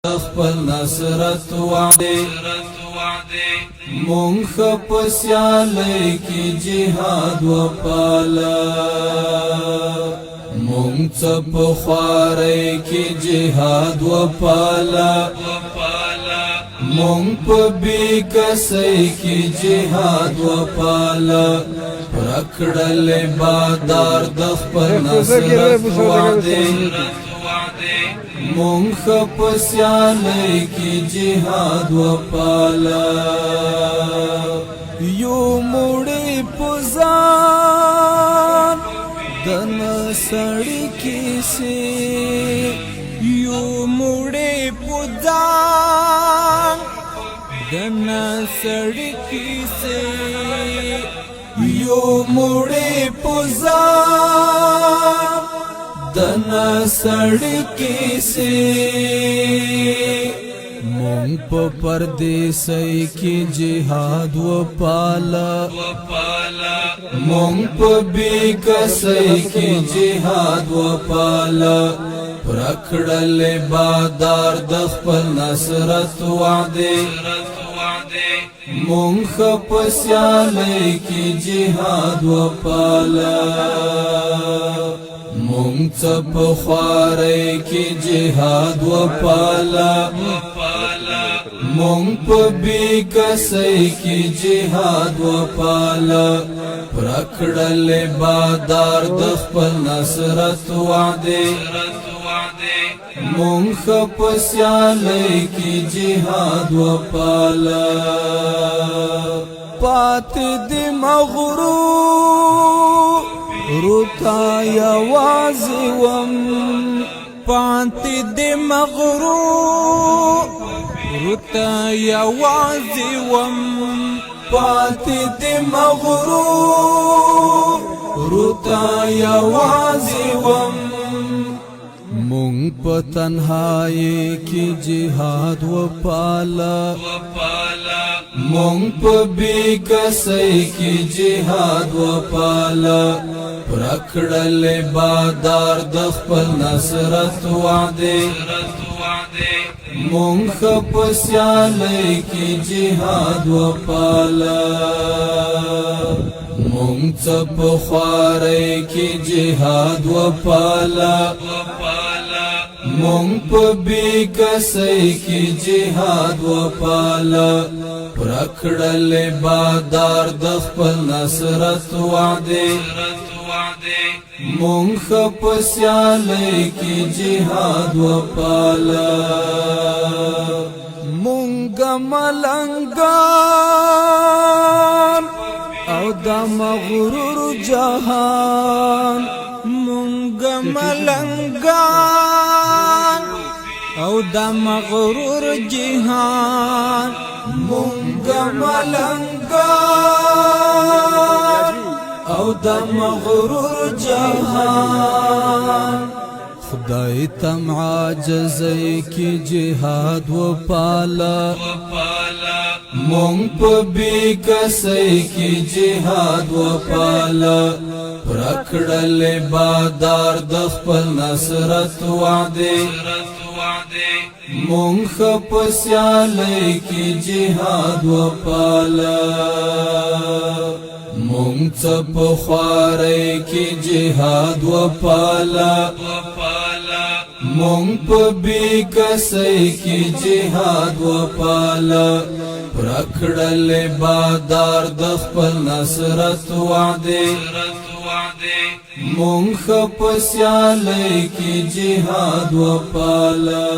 خپل نصرت وعده مونږ په سیالۍ کې جهاد وپاله مونږ په خوارۍ کې جهاد وپاله مونږ په بیکسۍ کې جهاد وپاله پرکړل بادار د خپل نصرت وعده مونږ په سیالۍ کې جهاد وپاله یو مړی په ځان د نسړی کیسې یو مړی په ځان د نسړی کیسې یو مړی په ځان دنا سړکی سے مونږ په پردیسۍ کې جهاد وپاله مونږ په بیکسۍ کې جهاد وپاله پرکړل بادار د خپل نصرت وعده مونږ په سیالۍ کې جهاد وپاله مونږ په خوارۍ کې جهاد وپاله مونږ په بیکسۍ کې جهاد وپاله پرکړل بادار د خپل نصرت وعده مونږ په سیالۍ کې جهاد وپاله پاتې دې مغرور روتا یوازې وم پاتې دې مغرور روتا یوازې وم پاتې دې مغرور روتا یوازې وم مونږ په تنهایی کې جهاد وپاله مونږ په بیکسۍ کې جهاد وپاله پرکړل بادار د خپل نصرت وعده مونږ په سیالۍ کې جهاد وپاله مونږ په خوارۍ کې جهاد وپاله مونږ په بیکسۍ کې جهاد وپاله پرکړل بادار د خپل نصرت وعده مونږ په سیالۍ کې جهاد وپاله مونږ ملنګان او د مغرور جهان مونږ ملنګان او د مغرور جهان مونږ ملنګان او د مغرور جهان خدای تم عاجزۍ کې جهاد وپاله مونږ په بیکسۍ کې جهاد وپاله پرکړل بادار د خپل نصرت وعده مونږ په سیالۍ کې جهاد وپاله مونږ په خوارۍ کې جهاد وپاله مونږ په بیکسۍ کې جهاد وپاله پرکړل بادار د خپل نصرت وعده مونږ په سیالۍ کې جهاد وپاله